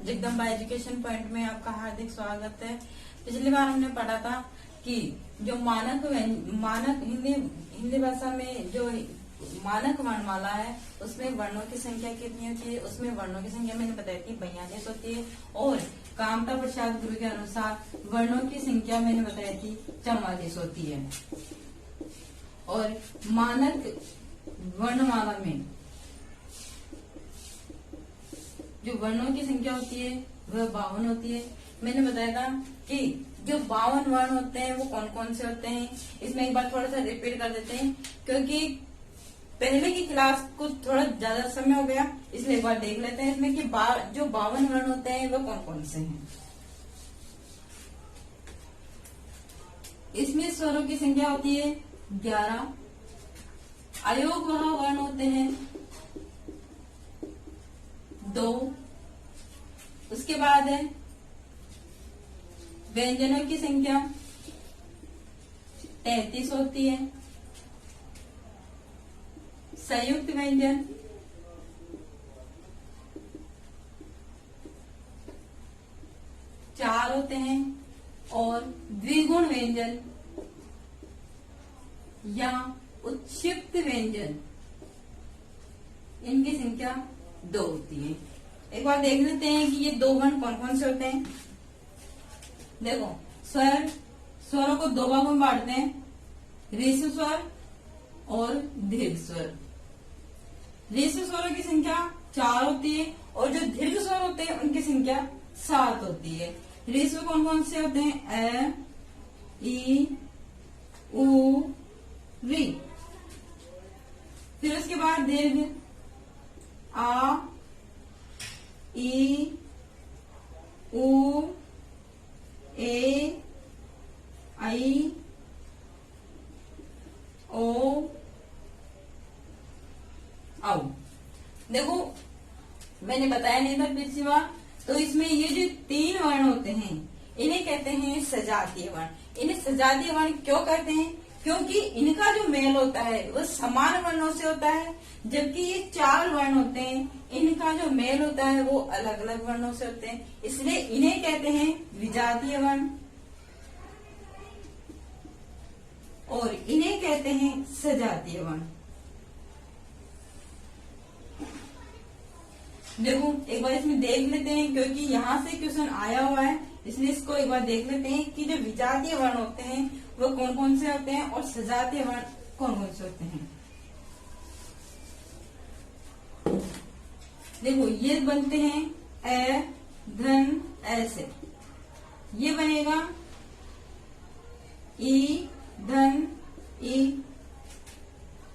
Jagdamba education point में आपका हार्दिक स्वागत है। पिछली बार हमने पढ़ा था कि जो मानक हिंदी भाषा में जो मानक वर्णमाला है उसमें वर्णों की संख्या कितनी होती है। उसमें वर्णों की संख्या मैंने बताई थी 42 होती है और कामता प्रसाद गुरु के अनुसार वर्णों की संख्या मैंने बताई थी 44 होती है। और मानक वर्णमाला में जो वर्णों की संख्या होती है वह 52 होती है। मैंने बताया था कि जो 52 वर्ण होते हैं वो कौन कौन से होते हैं। इसमें एक बार थोड़ा सा रिपीट कर देते हैं क्योंकि पहले की क्लास को थोड़ा ज्यादा समय हो गया, इसलिए एक बार देख लेते हैं इसमें कि जो 52 वर्ण होते हैं वो कौन कौन से हैं। इसमें स्वरों की संख्या होती है 11। अयोग वह वर्ण होते हैं 2। उसके बाद है व्यंजनों की संख्या 33 होती है। संयुक्त व्यंजन 4 होते हैं और द्विगुण व्यंजन या उत्क्षिप्त व्यंजन इनकी संख्या 2 होती है। एक बार देख लेते हैं कि ये 2 वर्ण कौन कौन से होते हैं। देखो स्वरों को 2 भागों में बांटते हैं, ह्रस्व स्वर और दीर्घ स्वर। ह्रस्व स्वरों की संख्या 4 होती है और जो दीर्घ स्वर होते हैं उनकी संख्या 7 होती है। ह्रस्व कौन कौन से होते हैं? अ, ई, उ, री। फिर उसके बाद दीर्घ आ, ई, उ, ए, आई, ओ, औ। देखो मैंने बताया नहीं था पिछली बार, तो इसमें ये जो 3 वर्ण होते हैं इन्हें कहते हैं सजातीय वर्ण। इन्हें सजातीय वर्ण क्यों कहते हैं? क्योंकि इनका जो मेल होता है वो समान वर्णों से होता है, जबकि ये 4 वर्ण होते हैं इनका जो मेल होता है वो अलग अलग वर्णों से होते हैं, इसलिए इन्हें कहते हैं विजातीय वर्ण और इन्हें कहते हैं सजातीय वर्ण। देखो एक बार इसमें देख लेते हैं क्योंकि यहाँ से क्वेश्चन आया हुआ है, इसलिए इसको एक बार देख लेते हैं कि जो विजातीय वर्ण होते हैं वो कौन कौन से होते हैं और सजातीय वर्ण कौन कौन से होते हैं। देखो ये बनते हैं ए, धन, ऐसे ये बनेगा ई, धन, ई,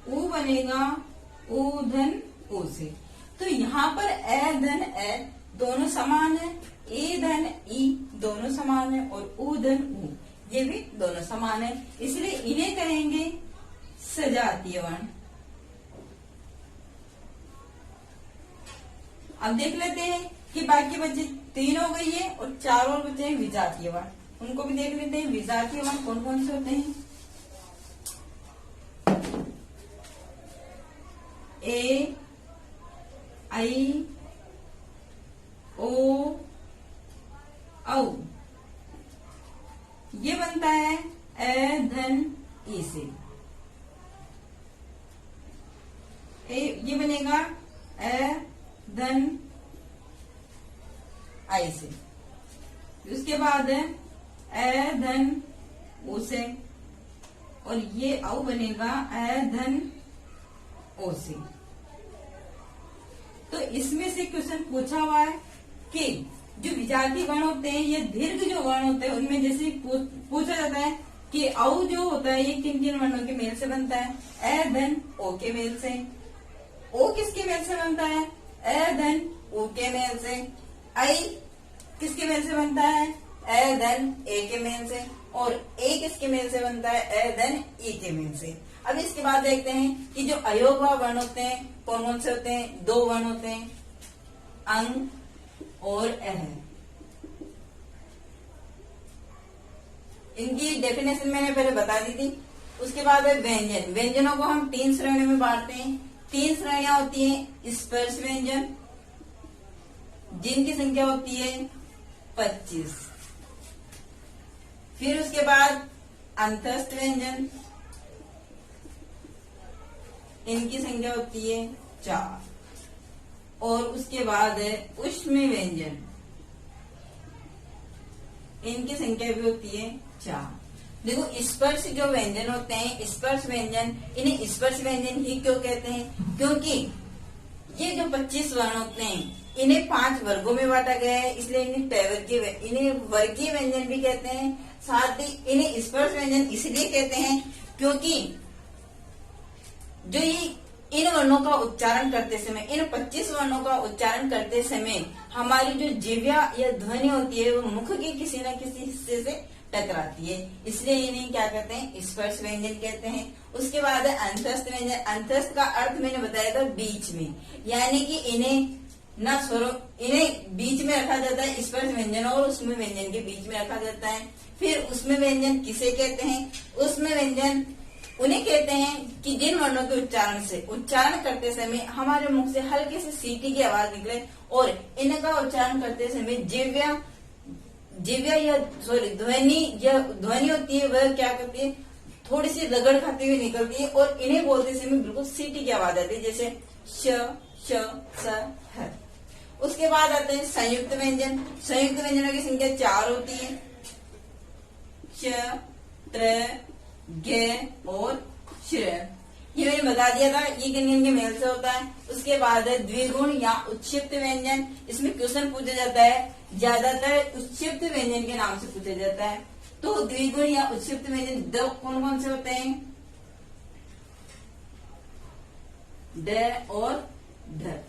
उ बनेगा उ, धन, उ से। तो यहाँ पर ए, धन, ए दोनों समान है, ए, धन, ई दोनों समान है और उ, धन, उ ये भी दोनों समान है, इसलिए इन्हें कहेंगे सजातीय वर्ण। अब देख लेते हैं कि बाकी बच्चे 3 हो गई है और 4 और बचे हैं विजातीय वर्ण, उनको भी देख लेते हैं। विजातीय वर्ण कौन कौन से होते हैं? ए, आई, ओ, औ। ये बनता है ए, धन, ई से। ये बनेगा ए, धन, आई से। उसके बाद है ए, धन, ओ से और ये औ बनेगा ए, धन, ओ से। तो इसमें से क्वेश्चन पूछा हुआ है कि जो विजातीय वर्ण होते हैं ये दीर्घ जो वर्ण होते हैं उनमें जैसे पूछा जाता है कि औ जो होता है ये किन किन वर्णों के मेल से बनता है? ए, धन, ओ के मेल से। ओ किसके मेल से बनता है? ए, धन, उ के मेल से। आई किसके मेल से बनता है? ए, धन, ए के मेल से। और ए किसके मेल से बनता है? ए, धन, ई के मेल से। अब इसके बाद देखते हैं कि जो अयोग वर्ण होते हैं कौन कौन से होते हैं? 2 वर्ण होते हैं, अंग और अह। इनकी डेफिनेशन मैंने पहले बता दी थी। उसके बाद है व्यंजन। व्यंजनों को हम 3 श्रेणियों में बांटते हैं। 3 श्रेणियां होती हैं, स्पर्श व्यंजन, जिनकी संख्या होती है 25। फिर उसके बाद अंतस्थ व्यंजन, इनकी संख्या होती है 4। और उसके बाद है ऊष्म व्यंजन, इनकी संख्या भी होती है 4। देखो स्पर्श जो व्यंजन होते हैं, स्पर्श व्यंजन, इन्हें स्पर्श व्यंजन ही क्यों कहते हैं? क्योंकि ये जो 25 वर्ण होते हैं इन्हें 5 वर्गों में बांटा गया है, इसलिए इन्हें वर्गीय व्यंजन भी कहते हैं। साथ ही इन्हें स्पर्श व्यंजन इसलिए कहते हैं क्योंकि जो ये इन वर्णों का उच्चारण करते समय, इन 25 वर्णों का उच्चारण करते समय हमारी जो जिह्वा या ध्वनि होती है वो मुख के किसी न किसी हिस्से से टकराती है, इसलिए इन्हें क्या कहते हैं? स्पर्श व्यंजन कहते हैं। उसके बाद है अंतस्थ व्यंजन। अंतस्थ का अर्थ मैंने बताया था बीच में, यानी कि इन्हें न स्वरों, इन्हें बीच में रखा जाता है, स्पर्श व्यंजन और ऊष्म व्यंजन के बीच में रखा जाता है। फिर ऊष्म व्यंजन किसे कहते हैं? ऊष्म व्यंजन उन्हें कहते हैं कि जिन वर्णों के उच्चारण करते समय हमारे मुख से हल्के से सीटी की आवाज निकले और इनका उच्चारण करते समय जिह्वा या ध्वनि होती है वह क्या करती है? थोड़ी सी रगड़ खाती हुई निकलती है और इन्हें बोलते समय बिल्कुल सीटी की आवाज आती है, जैसे श, श, स, ह। उसके बाद आते हैं संयुक्त व्यंजन। संयुक्त व्यंजनों की संख्या 4 होती है, श, त्र, ग और श्र। ये मैंने बता दिया था, ये किन के मेल से होता है। उसके बाद है द्विगुण या उत्क्षिप्त व्यंजन। इसमें क्वेश्चन पूछा जाता है, ज्यादातर उत्क्षिप्त व्यंजन के नाम से पूछा जाता है। तो द्विगुण या उत्क्षिप्त व्यंजन दो कौन कौन से होते हैं? ड और ढ।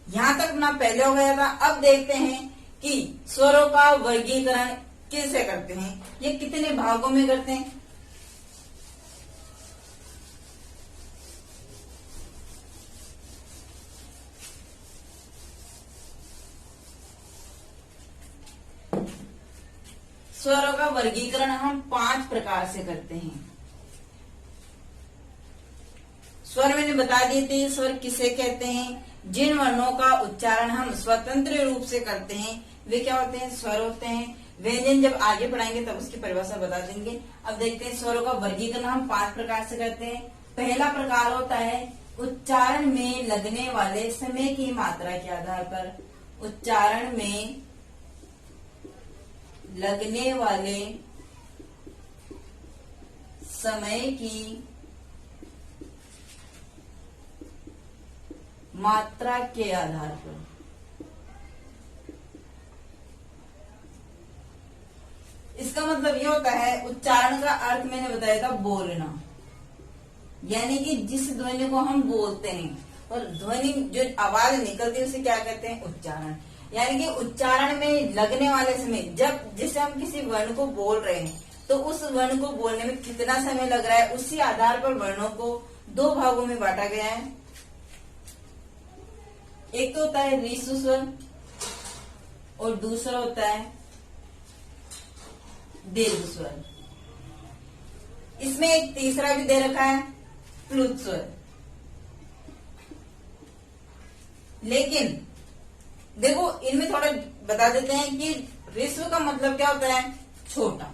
यहां तक अपना पहले हो गया था। अब देखते हैं कि स्वरों का वर्गीकरण कैसे करते हैं, ये कितने भागों में करते हैं। स्वरों का वर्गीकरण हम 5 प्रकार से करते हैं। स्वर मैंने बता दिए थे, स्वर किसे कहते हैं? जिन वर्णों का उच्चारण हम स्वतंत्र रूप से करते हैं वे क्या होते हैं? स्वर होते हैं। व्यंजन जब आगे पढ़ाएंगे तब उसकी परिभाषा बता देंगे। अब देखते हैं स्वरों का वर्गीकरण हम 5 प्रकार से करते हैं। पहला प्रकार होता है उच्चारण में लगने वाले समय की मात्रा के आधार पर। उच्चारण में लगने वाले समय की मात्रा के आधार पर। इसका मतलब ये होता है, उच्चारण का अर्थ मैंने बताया था बोलना, यानी कि जिस ध्वनि को हम बोलते हैं और ध्वनि जो आवाज निकलती है उसे क्या कहते हैं? उच्चारण। यानी कि उच्चारण में लगने वाले समय, जब जैसे हम किसी वर्ण को बोल रहे हैं तो उस वर्ण को बोलने में कितना समय लग रहा है, उसी आधार पर वर्णों को 2 भागों में बांटा गया है। एक तो होता है रीसु स्वर और दूसरा होता है दीर्घ स्वर। इसमें एक तीसरा भी दे रखा है प्लुत स्वर। लेकिन देखो इनमें थोड़ा बता देते हैं कि ऋस्व का मतलब क्या होता है? छोटा।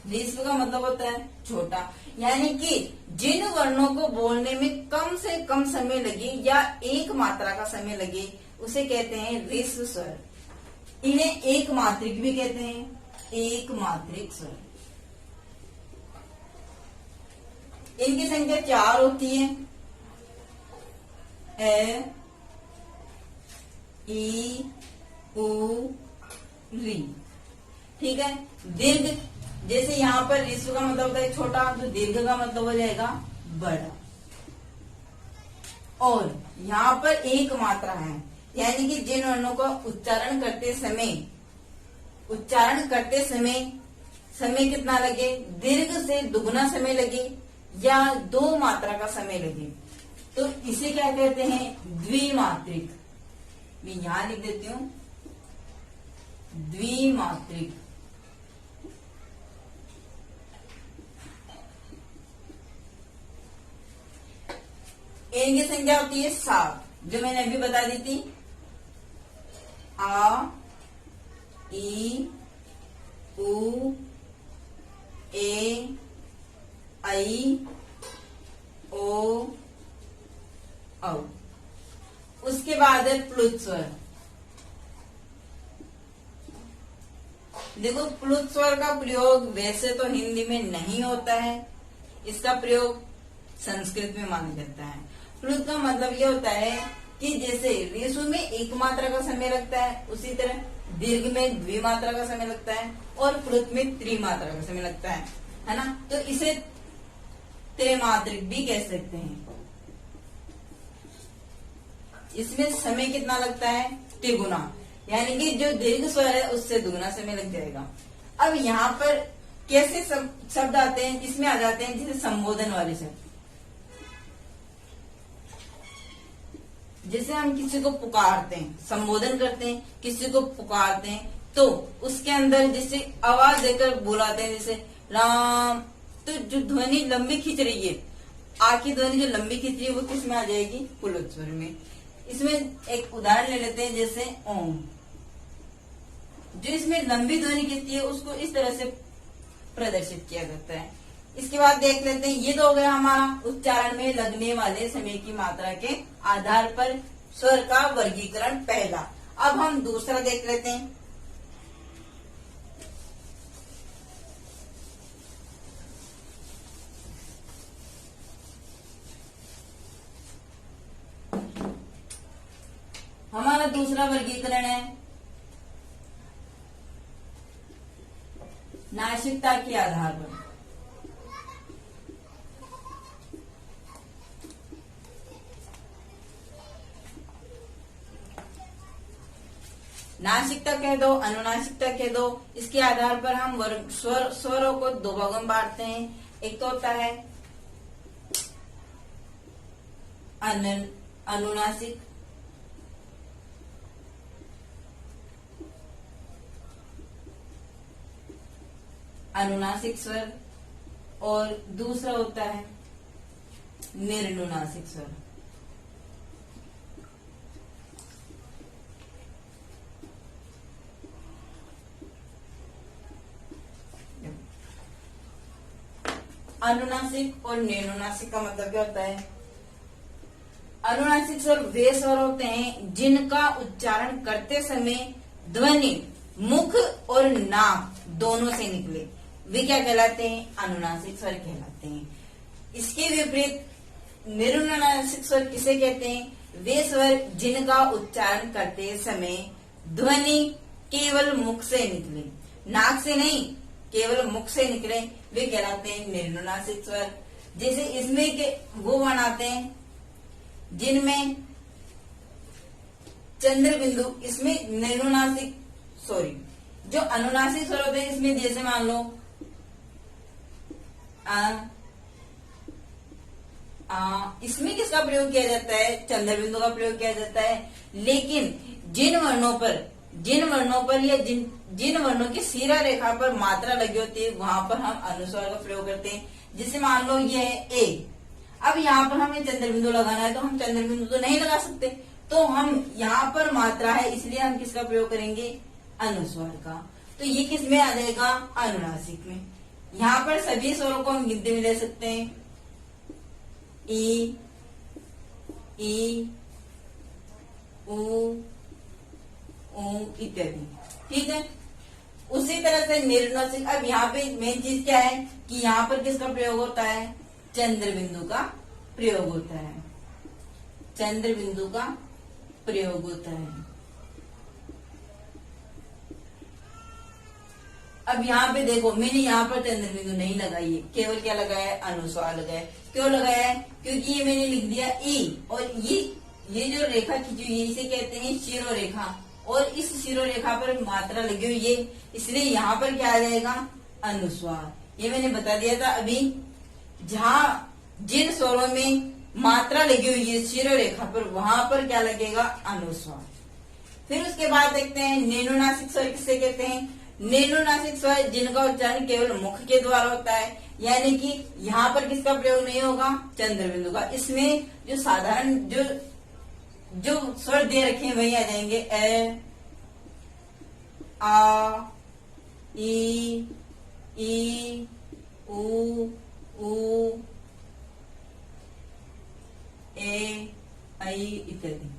ऋस्व का मतलब होता है छोटा, यानी कि जिन वर्णों को बोलने में कम से कम समय लगे या एक मात्रा का समय लगे उसे कहते हैं ऋस्व स्वर। इन्हें एक मात्रिक भी कहते हैं, एक मात्रिक स्वर। इनकी संख्या 4 होती है, ए, ई, उ, री। ठीक है। दीर्घ, जैसे यहाँ पर ऋस्व का मतलब होता है छोटा, तो दीर्घ का मतलब हो जाएगा बड़ा। और यहाँ पर एक मात्रा है, यानी कि जिन वर्णों का उच्चारण करते समय कितना लगे, दीर्घ से दुगुना समय लगे या 2 मात्रा का समय लगे, तो इसे क्या कहते हैं? द्विमात्रिक। मैं यहां लिख देती हूं द्विमात्रिक। इनकी संख्या होती है 7, जो मैंने अभी बता दी थी। आ, ई, उ, ए, ऐ, ओ, औ। उसके बाद है प्लुत स्वर। देखो, प्लुत स्वर का प्रयोग वैसे तो हिंदी में नहीं होता है, इसका प्रयोग संस्कृत में माना जाता है। प्लुत का मतलब ये होता है कि जैसे रेशु में एक मात्रा का समय लगता है, उसी तरह दीर्घ में द्विमात्रा का समय लगता है और प्लुत में त्रिमात्रा का समय लगता है ना। तो इसे त्रैमात्रिक भी कह सकते हैं। इसमें समय कितना लगता है? तिगुना, यानी कि जो दीर्घ स्वर है उससे दुगुना समय लग जाएगा। अब यहाँ पर कैसे शब्द आते हैं? इसमें आ जाते हैं जैसे संबोधन वाले शब्द। जैसे हम किसी को पुकारते हैं, संबोधन करते हैं, किसी को पुकारते हैं, तो उसके अंदर जैसे आवाज देकर बुलाते हैं, जैसे राम, तो जो ध्वनि लंबी खींच रही है, आ की ध्वनि जो लंबी खींच रही है वो किस में आ जाएगी? पुल्लित स्वर में। इसमें एक उदाहरण ले लेते हैं, जैसे ओम। जो इसमें लंबी ध्वनि खींचती है उसको इस तरह से प्रदर्शित किया जाता है। इसके बाद देख लेते हैं, ये तो हो गया हमारा उच्चारण में लगने वाले समय की मात्रा के आधार पर स्वर का वर्गीकरण पहला। अब हम दूसरा देख लेते हैं। हमारा दूसरा वर्गीकरण है नासिकता के आधार पर। नासिकता कह दो, अनुनासिकता कह दो, इसके आधार पर हम स्वरों को दो भागों में बांटते हैं। एक तो होता है अनुनासिक, अनुनासिक स्वर, और दूसरा होता है निर्नुनासिक स्वर। अनुनासिक और निर्नुनासिक का मतलब क्या होता है? अनुनासिक स्वर वे स्वर होते हैं जिनका उच्चारण करते समय ध्वनि मुख और नाक दोनों से निकले, वे क्या कहलाते हैं? अनुनासिक स्वर कहलाते हैं। इसके विपरीत निर्नुनासिक स्वर किसे कहते हैं? वे स्वर जिनका उच्चारण करते समय ध्वनि केवल मुख से निकले, नाक से नहीं, केवल मुख से निकले, वे कहलाते हैं निर्नुनासिक स्वर। जैसे इसमें के वो वर्ण आते हैं जिनमें चंद्र बिंदु, इसमें निर्नुनासिक, सॉरी, जो अनुनासिक स्वर होते हैं इसमें जैसे मान लो इसमें किसका प्रयोग किया जाता है? चंद्र बिंदु का प्रयोग किया जाता है। लेकिन जिन वर्णों पर या जिन वर्णों की सीरा रेखा पर मात्रा लगी होती है वहां पर हम अनुस्वार का प्रयोग करते हैं। जैसे मान लो ये है ए, अब यहाँ पर हमें चंद्र बिंदु लगाना है तो हम चंद्र बिंदु तो नहीं लगा सकते, तो हम यहाँ पर मात्रा है इसलिए हम किसका प्रयोग करेंगे? अनुस्वार का। तो ये किस में आ जाएगा? अनुनासिक में। यहाँ पर सभी स्वरों को हम गिनती में ले सकते हैं, ई, उ, इत्यादि। ठीक है। उसी तरह से निर्नुनासिक, अब यहाँ पे मेन चीज क्या है कि यहाँ पर किसका प्रयोग होता है? चंद्र बिंदु का प्रयोग होता है, चंद्र बिंदु का प्रयोग होता है। अब यहाँ पे देखो, मैंने यहाँ पर चंद्र बिंदु नहीं लगाई है, केवल क्या लगाया है? अनुस्वार लगाया है। क्यों लगाया है? क्योंकि ये मैंने लिख दिया ई, और ये जो रेखा खींची हुई है इसे कहते हैं शिरो रेखा, और इस शिरो रेखा पर मात्रा लगी हुई है, इसलिए यहाँ पर क्या आ जाएगा? अनुस्वार। ये मैंने बता दिया था अभी। जहाँ जिन स्वरों में मात्रा लगी हुई है शिरो रेखा पर, वहां पर क्या लगेगा? अनुस्वार। फिर उसके बाद देखते हैं निर्नुनासिक स्वर किसे कहते हैं? निर्नुनासिक स्वर जिनका उच्चारण केवल मुख के द्वारा होता है, यानी कि यहाँ पर किसका प्रयोग नहीं होगा? चंद्र बिंदु का। इसमें जो साधारण जो स्वर दे रखे हैं वही आ जाएंगे, ए, आ, ई, उ, ए, आई इत्यादि।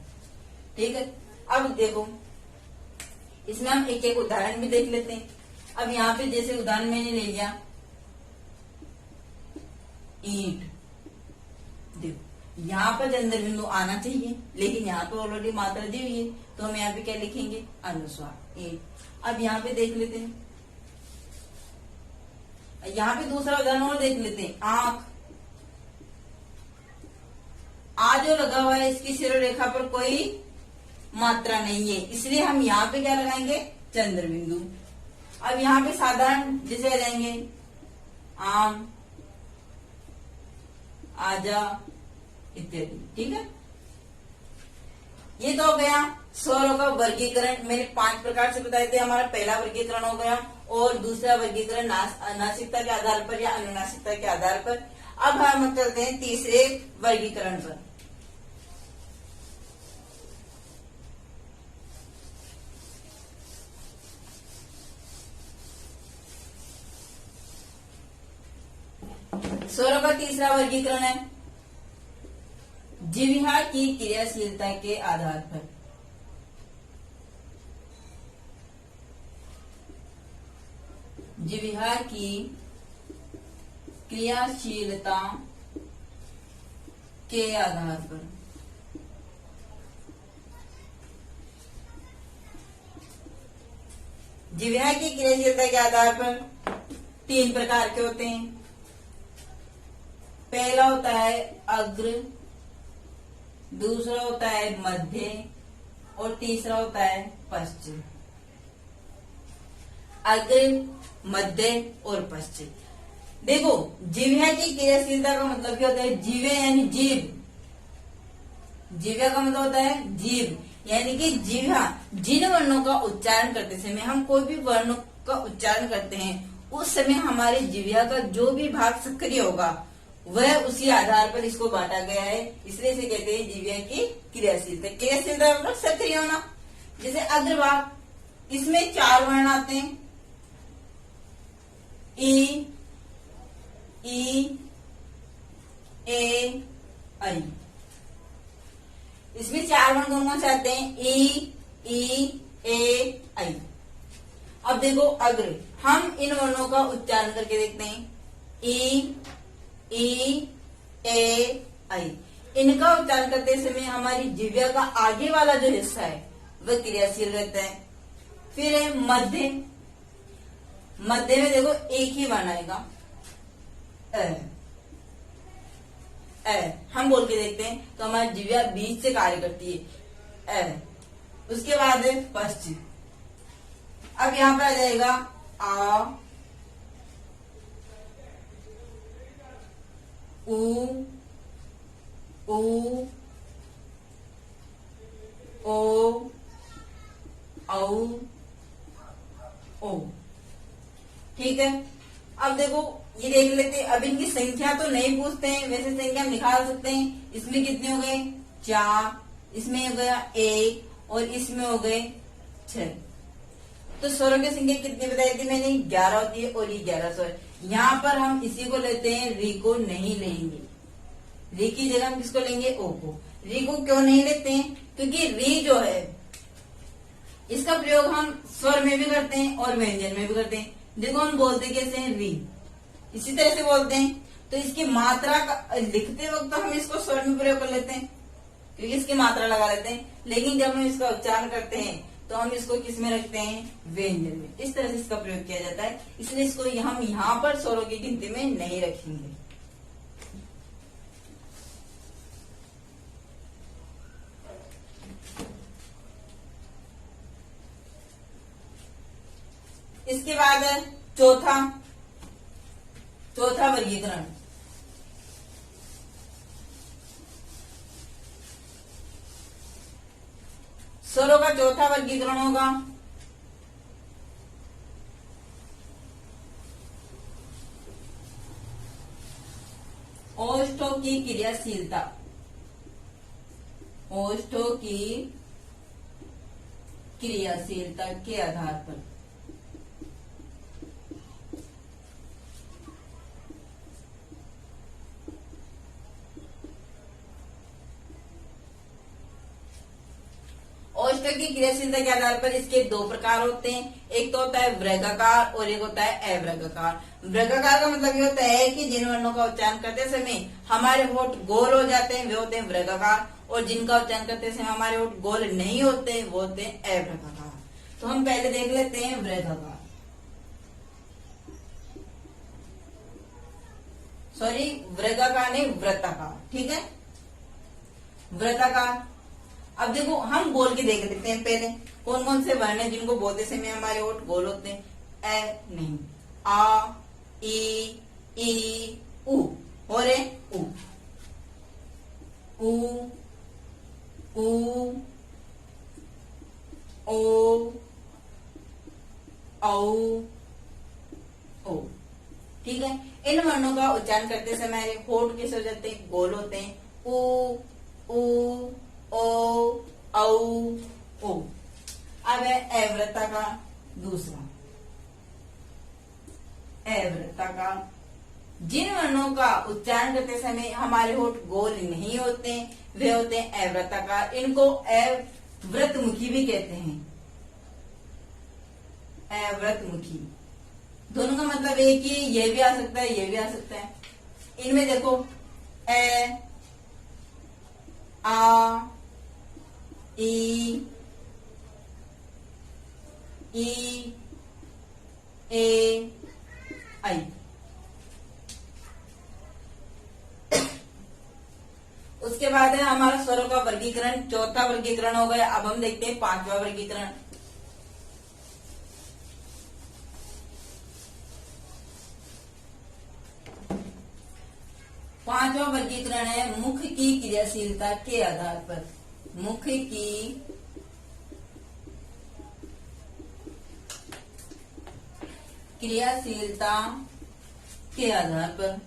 ठीक है, अब देखो इसमें हम एक एक उदाहरण भी देख लेते हैं। अब यहाँ पे जैसे उदाहरण मैंने ले लिया ईंट, देखो यहाँ पर चंद्र बिंदु आना चाहिए, लेकिन यहाँ पर ऑलरेडी मात्रा दी हुई है, तो हम यहाँ पे क्या लिखेंगे, अनुस्वार ईंट। अब यहाँ पे देख लेते हैं, यहाँ पे दूसरा उदाहरण और देख लेते हैं, आंख। आ जो लगा हुआ है इसकी शिरोरेखा पर कोई मात्रा नहीं है, इसलिए हम यहाँ पे क्या लगाएंगे, चंद्र बिंदु। अब यहाँ पे साधारण जैसे आ जाएंगे आम, आजा इत्यादि। ठीक है, ये तो हो गया स्वरों का वर्गीकरण। मैंने 5 प्रकार से बताए थे। हमारा पहला वर्गीकरण हो गया, और दूसरा वर्गीकरण नासिकता के आधार पर या अनुनासिकता के आधार पर। अब हम चलते हैं तीसरे वर्गीकरण पर। स्वरों का तीसरा वर्गीकरण है जिह्वा की क्रियाशीलता के आधार पर। जिह्वा की क्रियाशीलता के आधार पर। जिह्वा की क्रियाशीलता के आधार पर 3 प्रकार के होते हैं। पहला होता है अग्र, दूसरा होता है मध्य, और तीसरा होता है पश्चिम। अग्र, मध्य और पश्चिम। देखो जिह्वा की क्रियाशीलता का मतलब क्या होता है, जीवे यानी जीव। जिह्वा का मतलब होता है जीव, यानी कि जिह्वा जिन वर्णों का उच्चारण करते समय हम कोई भी वर्णों का उच्चारण करते हैं, उस समय हमारे जिह्वा का जो भी भाग सक्रिय होगा वह उसी आधार पर इसको बांटा गया है, इसलिए इसे कहते हैं जिह्वा की क्रियाशीलता। क्रियाशीलता मतलब सक्रिय होना। जैसे अग्रभाग, इसमें 4 वर्ण आते हैं, ई, ए, आई। इसमें 4 वर्ण कौन कौन से आते हैं, ई, ए, आई। अब देखो अग्र, हम इन वर्णों का उच्चारण करके देखते हैं, ई, ए, आई। इनका उच्चारण करते समय हमारी जिह्वा का आगे वाला जो हिस्सा है वह क्रियाशील रहता है। फिर है मध्य। मध्य में देखो एक ही वर्ण आएगा, हम बोल के देखते हैं तो हमारी जिह्वा बीच से कार्य करती है, उसके बाद है पश्चिम। अब यहां पर आ जाएगा आ, उ, ओ, औ, ओ। ठीक है, अब देखो ये देख लेते हैं। अब इनकी संख्या तो नहीं पूछते हैं, वैसे संख्या हम निकाल सकते हैं। इसमें कितने हो गए, 4, इसमें हो गया 1, और इसमें हो गए 6। तो स्वरों की संख्या कितनी बताई थी मैंने, 11 होती है, और ये 11 स्वर। यहाँ पर हम इसी को लेते हैं, री को नहीं लेंगे। री की जगह हम किसको लेंगे, ओ को। री को क्यों नहीं लेते हैं, क्योंकि री जो है इसका प्रयोग हम स्वर में भी करते हैं और व्यंजन में भी करते हैं। देखो हम बोलते कैसे हैं, री इसी तरह से बोलते हैं, तो इसकी मात्रा का लिखते वक्त तो हम इसको स्वर में प्रयोग कर लेते हैं क्योंकि इसकी मात्रा लगा लेते हैं, लेकिन जब हम इसका उच्चारण करते हैं तो हम इसको किस में रखते हैं, व्यंजन में। इस तरह से इसका प्रयोग किया जाता है, इसलिए इसको हम यहाँ पर स्वरों की गिनती में नहीं रखेंगे। इसके बाद चौथा वर्गीकरण, स्वरों का चौथा वर्गीकरण होगा ओष्ठों की क्रियाशीलता। ओष्ठों की क्रियाशीलता के आधार पर। कोष्ठक की क्रियाशीलता के आधार पर इसके दो प्रकार होते हैं, एक तो होता है वर्गाकार और एक होता है अवर्गाकार। वर्गाकार का मतलब ये होता है कि जिन वर्णों का उच्चारण करते समय हमारे होठ गोल हो जाते हैं वे होते हैं वर्गाकार, और जिनका उच्चारण करते समय हमारे होठ गोल नहीं होते वो होते हैं अवर्गाकार। तो हम पहले देख लेते हैं वर्गाकार, सॉरी वर्गाकार नहीं वृत्ताकार, ठीक है। वृत्ताकार, अब देखो हम बोल के देख लेते हैं पहले कौन कौन से वर्ण हैं जिनको बोलते समय हमारे होठ गोल होते हैं। ए नहीं, आ, ई, उ, और उ, ओ, औ, ठीक है। इन वर्णों का उच्चारण करते समय हमारे होठ कैसे हो जाते हैं, गोल होते हैं। उ, ओ, औ, ओ। अब है अवृत्ता का दूसरा, अवृत्ता का, जिन वर्णों का उच्चारण करते समय हमारे होठ गोल नहीं होते वे होते हैं अवृत्ताकार। इनको अवृतमुखी भी कहते हैं, अवृतमुखी। दोनों का मतलब एक ही, ये भी आ सकता है ये भी आ सकता है। इनमें देखो ए, आ, ई, ए, आई। उसके बाद है हमारा स्वरों का वर्गीकरण, चौथा वर्गीकरण हो गया। अब हम देखते हैं पांचवा वर्गीकरण। पांचवा वर्गीकरण है मुख की क्रियाशीलता के आधार पर। मुख की क्रियाशीलता के आधार पर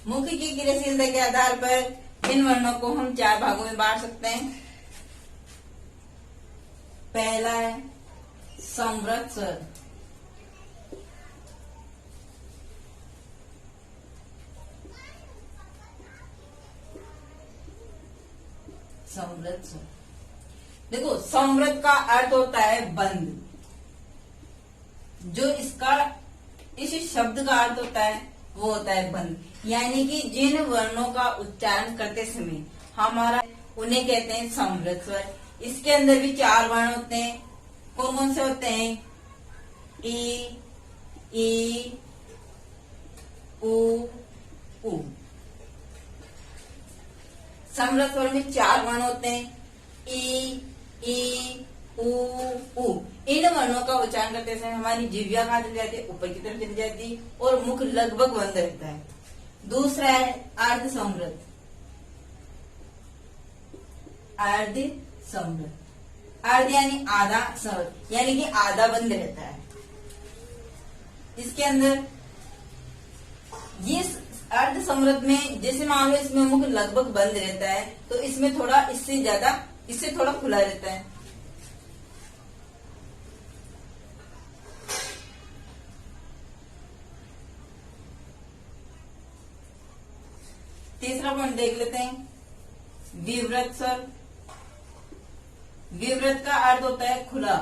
मुख की क्रियाशीलता के आधार पर इन वर्णों को हम चार भागों में बांट सकते हैं। पहला है समृद्ध स्वर, समृद्ध स्वर। देखो समृद्ध का अर्थ होता है बंद, जो इसका इस शब्द का अर्थ होता है वो होता है बंद, यानी कि जिन वर्णों का उच्चारण करते समय हमारा उन्हें कहते हैं समृद्ध स्वर। इसके अंदर भी चार वर्ण होते हैं, कौन कौन से होते हैं, ई, उ। समृद्ध स्वर में चार वर्ण होते हैं, ई, उ। इन वर्णों का उच्चारण करते समय हमारी जिह्वा कहाँ चली जाती है, ऊपर की तरफ चली जाती है और मुख लगभग बंद रहता है। दूसरा है अर्ध समृद्ध, अर्ध समृद्ध, अर्ध यानी आधा, समृद्ध यानी कि आधा बंद रहता है। इसके अंदर ये अर्ध समृद्ध में जैसे मान लो इसमें मुख लगभग बंद रहता है तो इसमें थोड़ा इससे थोड़ा खुला रहता है। तीसरा पॉइंट देख लेते हैं, विवृत स्वर। विवृत का अर्थ होता है खुला।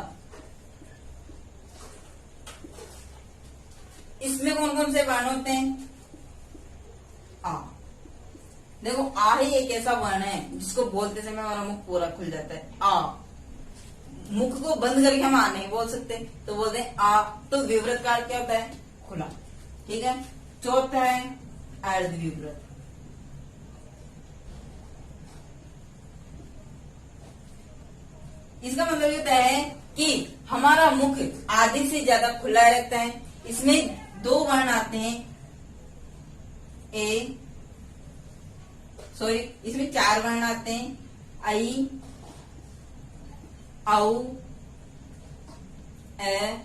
इसमें कौन कौन से वर्ण होते हैं, आ। देखो आ ही एक ऐसा वर्ण है जिसको बोलते समय हमारा मुख पूरा खुल जाता है, आ। मुख को बंद करके हम आ नहीं बोल सकते तो बोलते हैं आ। तो विवृत का अर्थ क्या होता है, खुला, ठीक है। चौथा है अर्ध विवृत। इसका मतलब होता है कि हमारा मुख आधे से ज्यादा खुला रहता है। इसमें दो वर्ण आते हैं, इसमें चार वर्ण आते हैं, आई, औ, ए,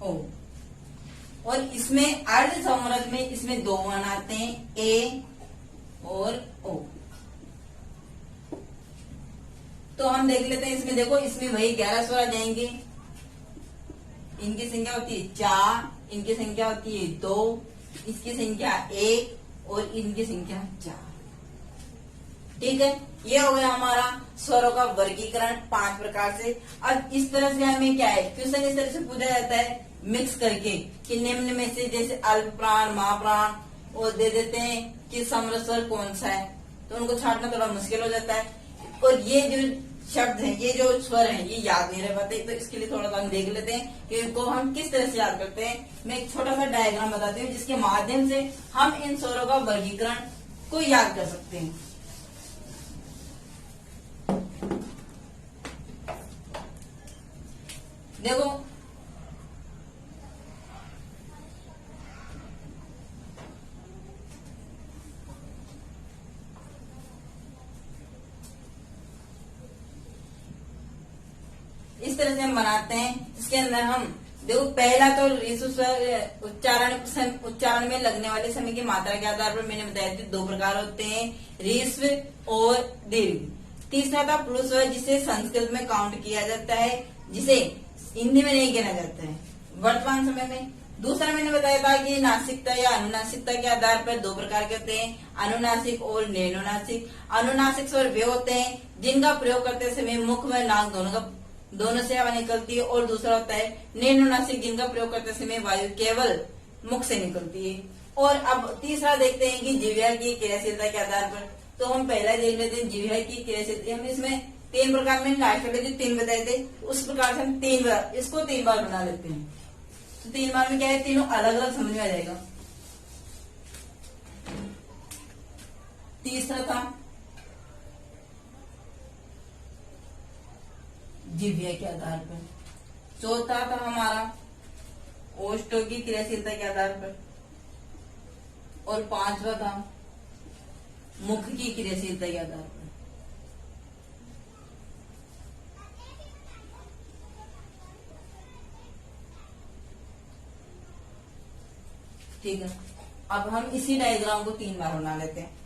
ओ। और इसमें अर्ध समृद्ध में इसमें दो वर्ण आते हैं, ए और ओ। तो हम देख लेते हैं, इसमें देखो इसमें वही 11 स्वर आ जाएंगे। इनकी संख्या होती है 4, इनकी संख्या होती है 2, इसकी संख्या 1 और इनकी संख्या 4। ठीक है, ये हो गया हमारा स्वरों का वर्गीकरण 5 प्रकार से। अब इस तरह से हमें क्या है, क्वेश्चन इस तरह से पूछा जाता है मिक्स करके कि निम्न में से जैसे अल्प प्राण, महाप्राण, और दे देते हैं कि समरस स्वर कौन सा है, तो उनको छांटना थोड़ा मुश्किल हो जाता है। और ये जो शब्द हैं, ये जो स्वर हैं, ये याद नहीं रह पाते, तो इसके लिए थोड़ा सा हम देख लेते हैं कि इनको हम किस तरह से याद करते हैं। मैं एक छोटा सा डायग्राम बताती हूँ जिसके माध्यम से हम इन स्वरों का वर्गीकरण को याद कर सकते हैं। देखो, इस तरह से हम बनाते हैं। इसके अंदर हम देखो, पहला तो ऋसु स्वर उच्चारण में लगने वाले समय की मात्रा के आधार पर मैंने बताया था 2 प्रकार होते हैं, ऋस्व और दीर्घ। तीसरा था प्लुस स्वर जिसे संस्कृत में काउंट किया जाता है, जिसे हिंदी में नहीं गिना जाता है वर्तमान समय में। दूसरा मैंने बताया था कि नासिकता या अनुनासिकता के आधार पर 2 प्रकार के होते हैं, अनुनासिक और नैनोनासिक। अनुनासिक स्वर वे होते हैं जिनका प्रयोग करते समय मुख व नाक दोनों से हवा निकलती है, और दूसरा होता है नैनोनासिक जिनका प्रयोग करते समय वायु केवल मुख से निकलती है। और अब तीसरा देखते हैं कि जिह्वा की क्रियाशीलता के आधार पर। तो हम पहला देख लेते हैं जिह्वा की क्रियाशीलता। हम इसमें 3 प्रकार में लास्ट वाले जो 3 बताए थे उस प्रकार से हम 3 बार इसको 3 बार बना लेते हैं। तो 3 बार में क्या है, तीनों अलग अलग समझ में आ जाएगा। तीसरा था जिह्वा के आधार पर। चौथा था हमारा ओष्ठों की क्रियाशीलता के आधार पर। और 5वां था मुख की क्रियाशीलता के आधार पर। ठीक है, अब हम इसी डायग्राम को 3 बार बना लेते हैं।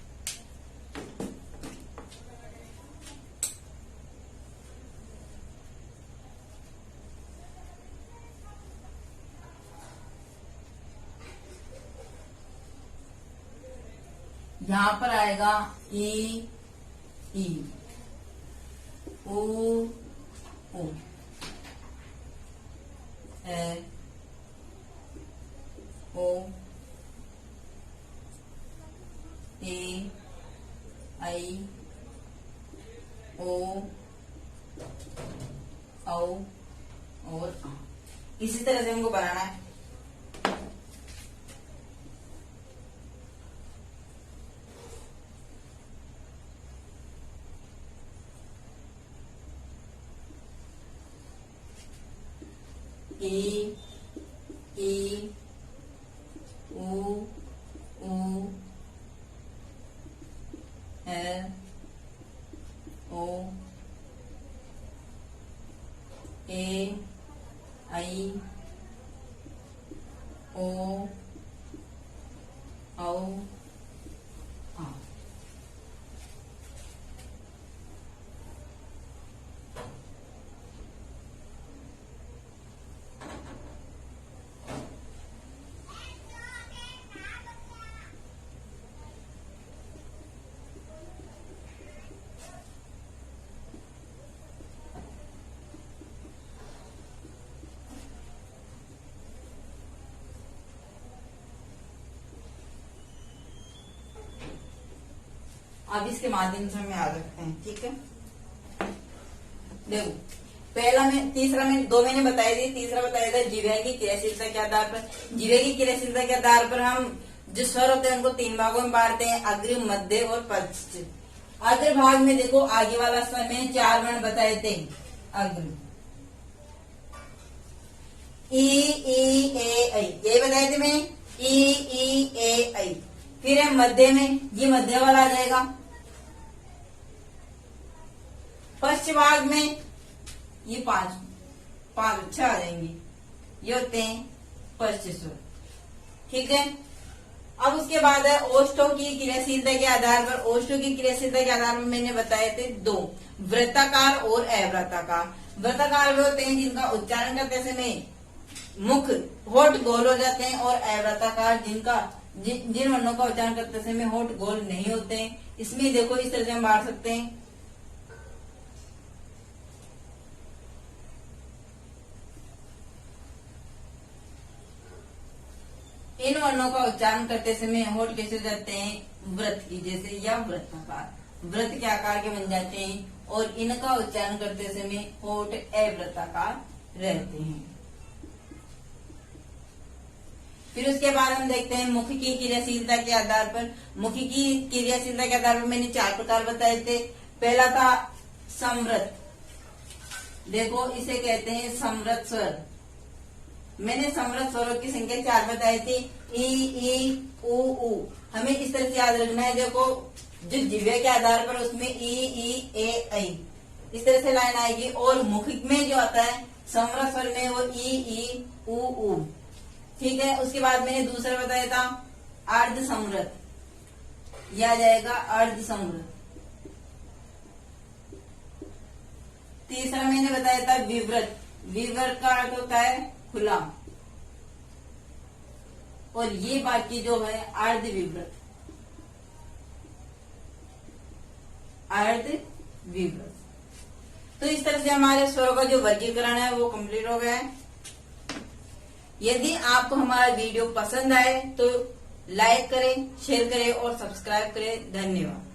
यहां पर आएगा ई, ऊ, ऊ, ए, ओ, ए, आई, ओ, औ और आ। इसी तरह से हमको बनाना है। ई, ऊ, ए, ओ, ए, आई, ओ, औ, आ। अब इसके माध्यम से हम याद रखते हैं। ठीक है, देखो, तीसरा में 2 मैंने बताई थी। तीसरा बताया था जिह्वा की क्रियाशीलता के आधार पर। जिह्वा की क्रियाशीलता के आधार पर हम जो स्वर होते हैं उनको 3 भागों में बांटते हैं, अग्र, मध्य और पश्च। अग्र भाग में देखो, आगे वाला स्वर मैंने 4 वर्ण बताए थे। अग्र, ई, ए, ऐ, ये बताए थे मैंने, ई, ए, ऐ। फिर है मध्य में, ये मध्य वाला आ जाएगा। पश्च भाग में ये 5 6 आ जाएंगे, ये होते हैं पश्च स्वर। ठीक है, अब उसके बाद है ओष्ठों की क्रियाशीलता के आधार पर। ओष्ठों की क्रियाशीलता के आधार पर मैंने बताए थे 2, वृत्ताकार और अवृत्ताकार। वृत्ताकार वे होते हैं जिनका उच्चारण करते समय मुख होठ गोल हो जाते हैं, और अवृत्ताकार जिनका जिन वर्णों का उच्चारण करते समय होंठ गोल नहीं होते हैं। इसमें देखो इस तरह से हम बांट सकते हैं। इन वर्णों का उच्चारण करते समय होंठ कैसे हो जाते हैं, व्रत की जैसे, या वृत्ताकार, व्रत के आकार के बन जाते हैं। और इनका उच्चारण करते समय होंठ अवृत्ताकार रहते हैं। फिर उसके बाद हम देखते हैं मुख की क्रियाशीलता के आधार पर। मुख की क्रियाशीलता के आधार पर मैंने 4 प्रकार बताए थे। पहला था समृत, देखो इसे कहते हैं समृत स्वर। मैंने समृत स्वरों की संख्या 4 बताई थी, ई उ। हमें इस तरह से याद रखना है, देखो जो जिह्वा के आधार पर उसमें ई ए इस तरह से लाइन आएगी। और मुख में जो आता है समृत स्वर में वो ई उ। ठीक है। उसके बाद मैंने दूसरा बताया था अर्ध समृत, यह आ जाएगा अर्ध समृत। तीसरा मैंने बताया था विव्रत, विव्रत का अर्थ होता है खुला। और ये बाकी जो है अर्ध विव्रत, अर्ध विव्रत। तो इस तरह से हमारे स्वरों का जो वर्गीकरण है वो कंप्लीट हो गया है। यदि आपको हमारा वीडियो पसंद आए तो लाइक करें, शेयर करें और सब्सक्राइब करें। धन्यवाद।